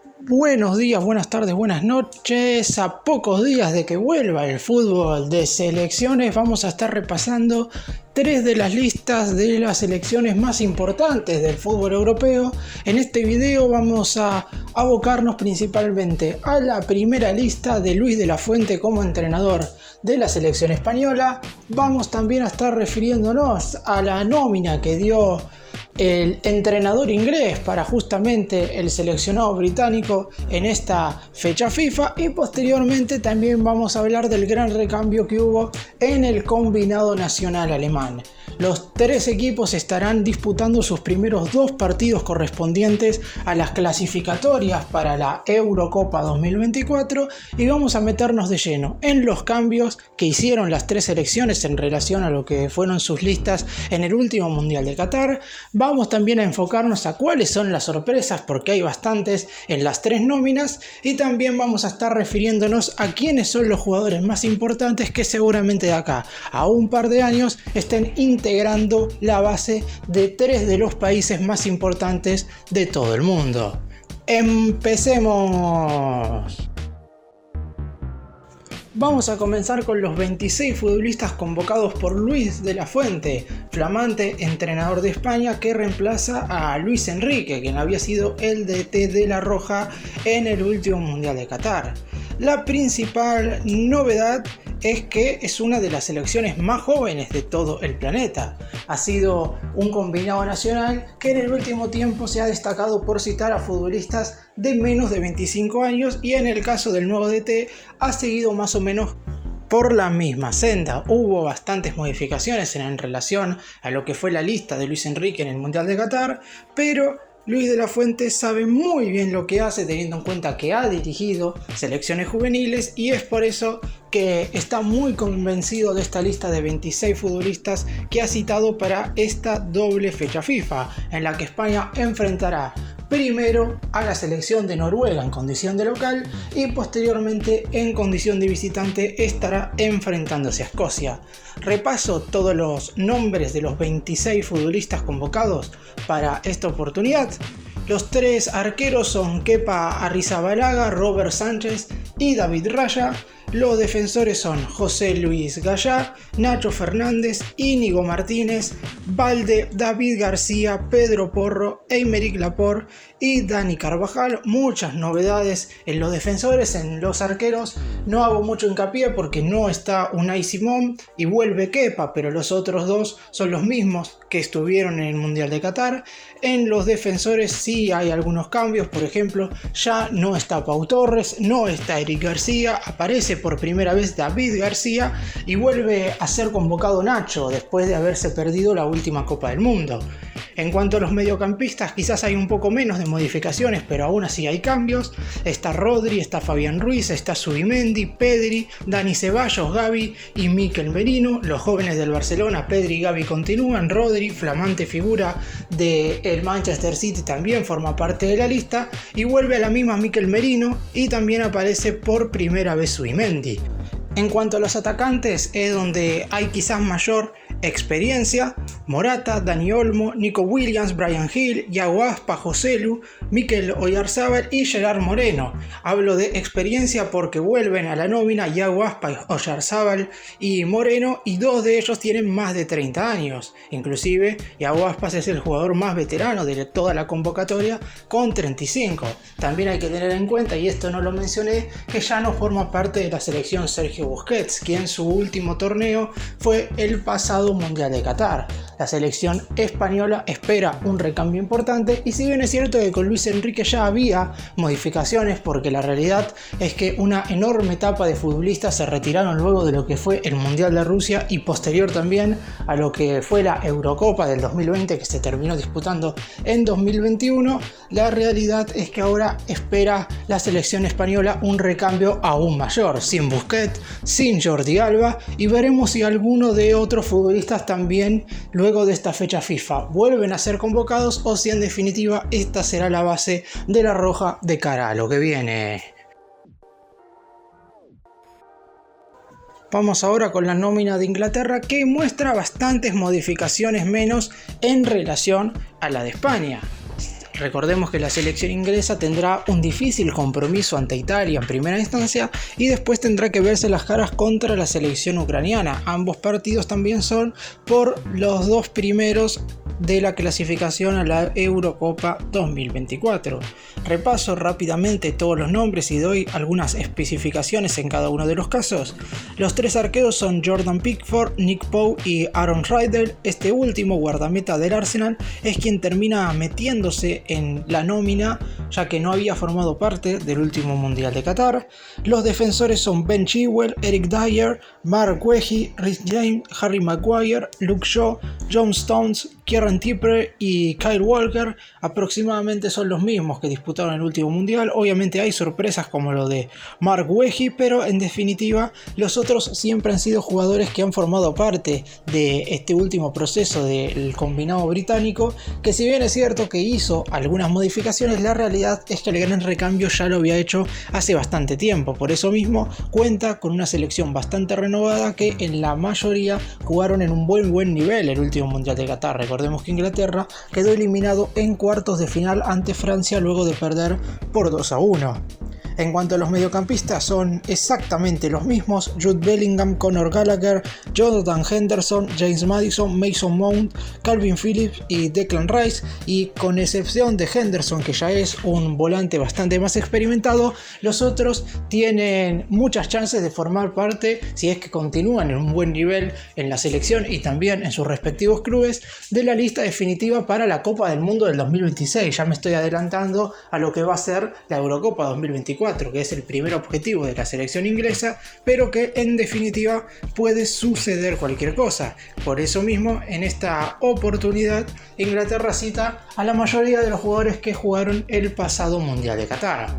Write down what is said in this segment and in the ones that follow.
Buenos días, buenas tardes, buenas noches. A pocos días de que vuelva el fútbol de selecciones, vamos a estar repasando tres de las listas de las selecciones más importantes del fútbol europeo. En este video vamos a abocarnos principalmente a la primera lista de Luis de la Fuente como entrenador de la selección española. Vamos también a estar refiriéndonos a la nómina que dio el entrenador inglés para justamente el seleccionado británico en esta fecha FIFA, y posteriormente también vamos a hablar del gran recambio que hubo en el combinado nacional alemán. Los tres equipos estarán disputando sus primeros dos partidos correspondientes a las clasificatorias para la Eurocopa 2024 y vamos a meternos de lleno en los cambios que hicieron las tres selecciones en relación a lo que fueron sus listas en el último Mundial de Qatar. Vamos también a enfocarnos a cuáles son las sorpresas, porque hay bastantes en las tres nóminas, y también vamos a estar refiriéndonos a quiénes son los jugadores más importantes que seguramente de acá a un par de años estén integrando la base de tres de los países más importantes de todo el mundo. ¡Empecemos! Vamos a comenzar con los 26 futbolistas convocados por Luis de la Fuente, flamante entrenador de España que reemplaza a Luis Enrique, quien había sido el DT de La Roja en el último Mundial de Qatar. La principal novedad es que es una de las selecciones más jóvenes de todo el planeta. Ha sido un combinado nacional que en el último tiempo se ha destacado por citar a futbolistas de menos de 25 años, y en el caso del nuevo DT ha seguido más o menos por la misma senda. Hubo bastantes modificaciones en relación a lo que fue la lista de Luis Enrique en el Mundial de Qatar, pero Luis de la Fuente sabe muy bien lo que hace, teniendo en cuenta que ha dirigido selecciones juveniles, y es por eso que está muy convencido de esta lista de 26 futbolistas que ha citado para esta doble fecha FIFA, en la que España enfrentará primero a la selección de Noruega en condición de local y posteriormente en condición de visitante estará enfrentándose a Escocia. Repaso todos los nombres de los 26 futbolistas convocados para esta oportunidad. Los tres arqueros son Kepa Arrizabalaga, Robert Sánchez y David Raya. Los defensores son José Luis Gallá, Nacho Fernández, Íñigo Martínez, Valde, David García, Pedro Porro, Aymeric Laporte y Dani Carvajal. Muchas novedades en los defensores. En los arqueros no hago mucho hincapié porque no está Unai Simón y vuelve Kepa, pero los otros dos son los mismos que estuvieron en el Mundial de Qatar. En los defensores sí hay algunos cambios, por ejemplo, ya no está Pau Torres, no está Eric García, aparece por primera vez David García y vuelve a ser convocado Nacho después de haberse perdido la última Copa del Mundo. En cuanto a los mediocampistas, quizás hay un poco menos de modificaciones, pero aún así hay cambios. Está Rodri, está Fabián Ruiz, está Zubimendi, Pedri, Dani Ceballos, Gavi y Mikel Merino. Los jóvenes del Barcelona, Pedri y Gavi continúan. Rodri, flamante figura del Manchester City, también forma parte de la lista y vuelve a la misma Mikel Merino, y también aparece por primera vez Zubimendi. En cuanto a los atacantes, es donde hay quizás mayor experiencia: Morata, Dani Olmo, Nico Williams, Bryan Gil, Yago Aspa, Joselu, Mikel Oyarzabal y Gerard Moreno. Hablo de experiencia porque vuelven a la nómina Yago Aspa, Oyarzabal y Moreno, y dos de ellos tienen más de 30 años. Inclusive Yago Aspas es el jugador más veterano de toda la convocatoria con 35. También hay que tener en cuenta, y esto no lo mencioné, que ya no forma parte de la selección Sergio Busquets, quien su último torneo fue el pasado Mundial de Qatar. La selección española espera un recambio importante, y si bien es cierto que con Luis Enrique ya había modificaciones, porque la realidad es que una enorme etapa de futbolistas se retiraron luego de lo que fue el Mundial de Rusia y posterior también a lo que fue la Eurocopa del 2020, que se terminó disputando en 2021, la realidad es que ahora espera la selección española un recambio aún mayor, sin Busquets, sin Jordi Alba, y veremos si alguno de otros futbolistas también luego de esta fecha FIFA vuelven a ser convocados, o si en definitiva esta será la base de La Roja de cara a lo que viene. Vamos ahora con la nómina de Inglaterra, que muestra bastantes modificaciones menos en relación a la de España. Recordemos que la selección inglesa tendrá un difícil compromiso ante Italia en primera instancia y después tendrá que verse las caras contra la selección ucraniana. Ambos partidos también son por los dos primeros de la clasificación a la Eurocopa 2024. Repaso rápidamente todos los nombres y doy algunas especificaciones en cada uno de los casos. Los tres arqueros son Jordan Pickford, Nick Pope y Aaron Riddle. Este último, guardameta del Arsenal, es quien termina metiéndose en la nómina ya que no había formado parte del último Mundial de Qatar. Los defensores son Ben Chilwell, Eric Dyer, Mark Guehi, Reece James, Harry Maguire, Luke Shaw, John Stones, Kieran Trippier y Kyle Walker. Aproximadamente son los mismos que disputaron el último mundial. Obviamente hay sorpresas como lo de Mark Guehi, pero en definitiva los otros siempre han sido jugadores que han formado parte de este último proceso del combinado británico, que si bien es cierto que hizo algunas modificaciones, la realidad es que el gran recambio ya lo había hecho hace bastante tiempo. Por eso mismo cuenta con una selección bastante renovada que en la mayoría jugaron en un buen nivel el último mundial de Qatar. Recordemos que Inglaterra quedó eliminado en cuartos de final ante Francia luego de perder por 2-1. En cuanto a los mediocampistas, son exactamente los mismos: Jude Bellingham, Conor Gallagher, Jonathan Henderson, James Maddison, Mason Mount, Calvin Phillips y Declan Rice, y con excepción de Henderson, que ya es un volante bastante más experimentado, los otros tienen muchas chances de formar parte, si es que continúan en un buen nivel en la selección y también en sus respectivos clubes, de la lista definitiva para la Copa del Mundo del 2026. Ya me estoy adelantando a lo que va a ser la Eurocopa 2024, que es el primer objetivo de la selección inglesa, pero que en definitiva puede suceder cualquier cosa. Por eso mismo, en esta oportunidad, Inglaterra cita a la mayoría de los jugadores que jugaron el pasado Mundial de Qatar.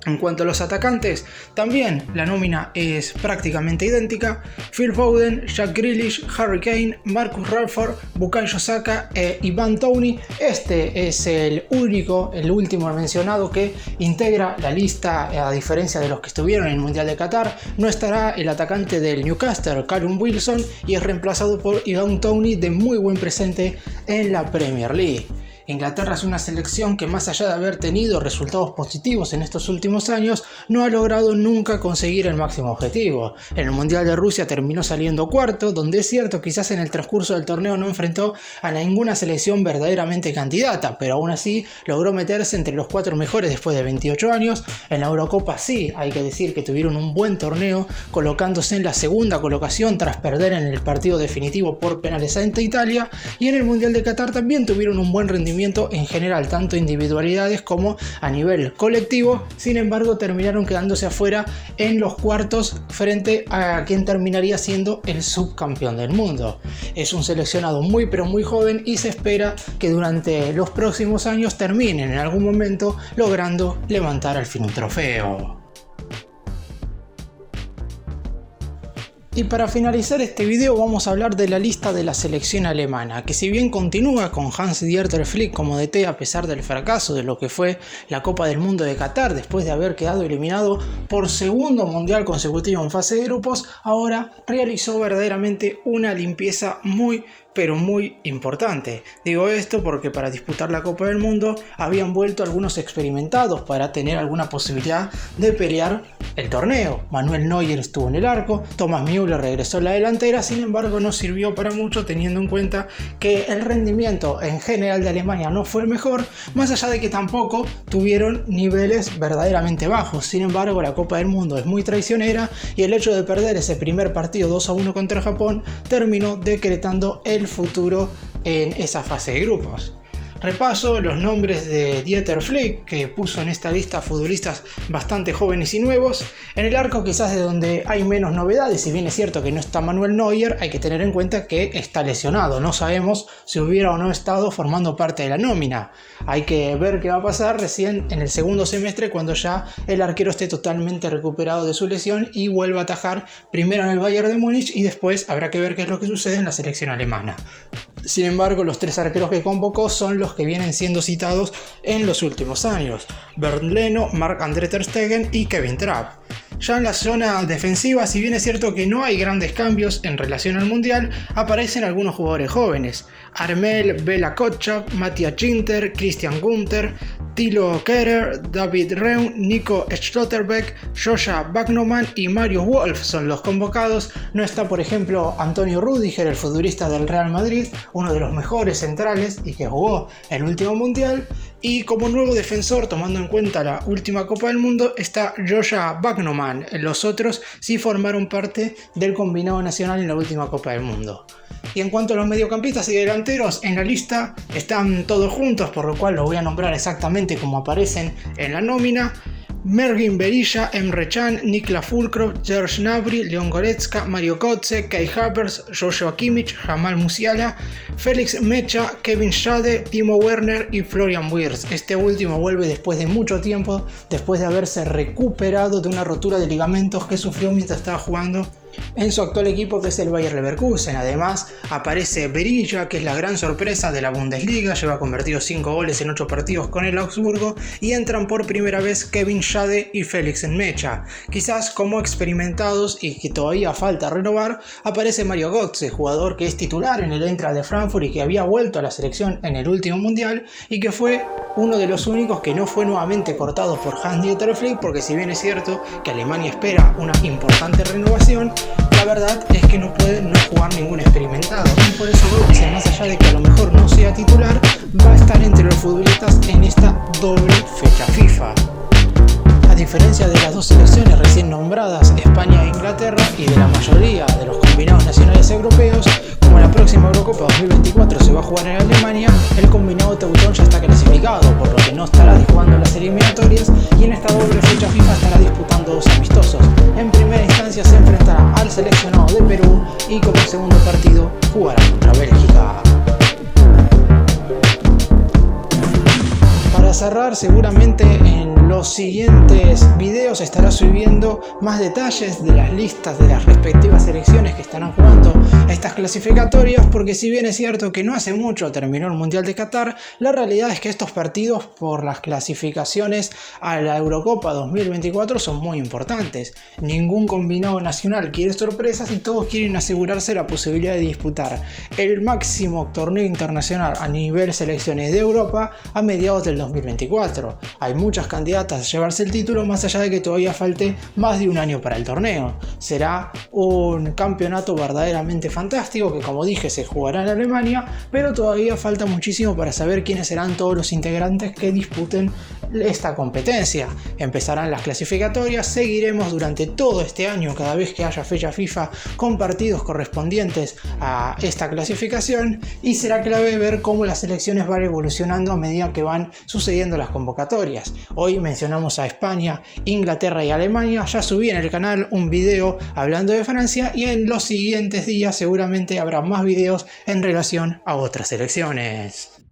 En cuanto a los atacantes, también la nómina es prácticamente idéntica: Phil Foden, Jack Grealish, Harry Kane, Marcus Rashford, Bukayo Saka e Ivan Toney. Este es el último mencionado que integra la lista, a diferencia de los que estuvieron en el Mundial de Qatar. No estará el atacante del Newcastle, Callum Wilson, y es reemplazado por Ivan Toney, de muy buen presente en la Premier League. Inglaterra es una selección que, más allá de haber tenido resultados positivos en estos últimos años, no ha logrado nunca conseguir el máximo objetivo. En el Mundial de Rusia terminó saliendo cuarto, donde es cierto quizás en el transcurso del torneo no enfrentó a ninguna selección verdaderamente candidata, pero aún así logró meterse entre los 4 mejores después de 28 años. En la Eurocopa sí, hay que decir que tuvieron un buen torneo, colocándose en la segunda colocación tras perder en el partido definitivo por penales ante Italia, y en el Mundial de Qatar también tuvieron un buen rendimiento en general, tanto individualidades como a nivel colectivo. Sin embargo, terminaron quedándose afuera en los cuartos frente a quien terminaría siendo el subcampeón del mundo. Es un seleccionado muy joven y se espera que durante los próximos años terminen en algún momento logrando levantar al fin un trofeo. Y para finalizar este video vamos a hablar de la lista de la selección alemana, que si bien continúa con Hans-Dieter Flick como DT a pesar del fracaso de lo que fue la Copa del Mundo de Qatar, después de haber quedado eliminado por segundo mundial consecutivo en fase de grupos, ahora realizó verdaderamente una limpieza muy importante. Digo esto porque para disputar la Copa del Mundo habían vuelto algunos experimentados para tener alguna posibilidad de pelear el torneo. Manuel Neuer estuvo en el arco, Thomas Müller regresó a la delantera, sin embargo no sirvió para mucho teniendo en cuenta que el rendimiento en general de Alemania no fue el mejor, más allá de que tampoco tuvieron niveles verdaderamente bajos. Sin embargo, la Copa del Mundo es muy traicionera y el hecho de perder ese primer partido 2-1 contra Japón terminó decretando el futuro en esa fase de grupos. Repaso los nombres de Dieter Flick, que puso en esta lista futbolistas bastante jóvenes y nuevos. En el arco quizás de donde hay menos novedades, si bien es cierto que no está Manuel Neuer, hay que tener en cuenta que está lesionado. No sabemos si hubiera o no estado formando parte de la nómina. Hay que ver qué va a pasar recién en el segundo semestre, cuando ya el arquero esté totalmente recuperado de su lesión y vuelva a atajar primero en el Bayern de Múnich, y después habrá que ver qué es lo que sucede en la selección alemana. Sin embargo, los 3 arqueros que convocó son los que vienen siendo citados en los últimos años: Bernd Leno, Marc-André ter Stegen y Kevin Trapp. Ya en la zona defensiva, si bien es cierto que no hay grandes cambios en relación al mundial, aparecen algunos jugadores jóvenes. Armel Bela Kotchap, Matthias Ginter, Christian Gunther, Thilo Kehrer, David Reum, Nico Schlotterbeck, Joshua Wagnermann y Marius Wolf son los convocados. No está, por ejemplo, Antonio Rüdiger, el futbolista del Real Madrid, uno de los mejores centrales y que jugó el último mundial. Y como nuevo defensor, tomando en cuenta la última Copa del Mundo, está Joshua Wagnermann. Los otros sí formaron parte del combinado nacional en la última Copa del Mundo. Y en cuanto a los mediocampistas y delanteros, en la lista están todos juntos, por lo cual los voy a nombrar exactamente como aparecen en la nómina. Mergin Berisha, Emre Can, Niklas Füllkrug, Serge Gnabry, Leon Goretzka, Mario Götze, Kai Havertz, Joshua Kimmich, Jamal Musiala, Felix Mecha, Kevin Schade, Timo Werner y Florian Wirtz. Este último vuelve después de mucho tiempo, después de haberse recuperado de una rotura de ligamentos que sufrió mientras estaba jugando en su actual equipo, que es el Bayer Leverkusen. Además aparece Berisha, que es la gran sorpresa de la Bundesliga, lleva convertido 5 goles en 8 partidos con el Augsburgo, y entran por primera vez Kevin Schade y Felix Mecha. Quizás como experimentados y que todavía falta renovar, aparece Mario Götze, jugador que es titular en el Eintracht de Frankfurt y que había vuelto a la selección en el último mundial y que fue uno de los únicos que no fue nuevamente cortado por Hans-Dieter Flick, porque si bien es cierto que Alemania espera una importante renovación, la verdad es que no puede no jugar ningún experimentado, y por eso Götze, más allá de que a lo mejor no sea titular, va a estar entre los futbolistas en esta doble fecha FIFA. A diferencia de las dos selecciones recién nombradas, España e Inglaterra, y de la mayoría de los combinados nacionales europeos, como la próxima Eurocopa 2024 se va a jugar en Alemania, el combinado teutón ya está clasificado, por lo que no estará jugando las eliminatorias, y en esta doble fecha FIFA estará disputando 2 amistosos. En primera instancia se enfrentará al seleccionado de Perú y como segundo partido jugará contra Bélgica. Para cerrar, seguramente en los siguientes videos estará subiendo más detalles de las listas de las respectivas selecciones que estarán jugando estas clasificatorias, porque si bien es cierto que no hace mucho terminó el Mundial de Qatar, la realidad es que estos partidos por las clasificaciones a la Eurocopa 2024 son muy importantes. Ningún combinado nacional quiere sorpresas y todos quieren asegurarse la posibilidad de disputar el máximo torneo internacional a nivel selecciones de Europa a mediados del 2024. Hay muchas candidatas a llevarse el título, más allá de que todavía falte más de un año para el torneo. Será un campeonato verdaderamente fantástico que, como dije, se jugará en Alemania, pero todavía falta muchísimo para saber quiénes serán todos los integrantes que disputen esta competencia. Empezarán las clasificatorias, seguiremos durante todo este año cada vez que haya fecha FIFA con partidos correspondientes a esta clasificación, y será clave ver cómo las selecciones van evolucionando a medida que van sucediendo las convocatorias. Hoy mencionamos a España, Inglaterra y Alemania. Ya subí en el canal un video hablando de Francia, y en los siguientes días seguramente habrá más videos en relación a otras selecciones.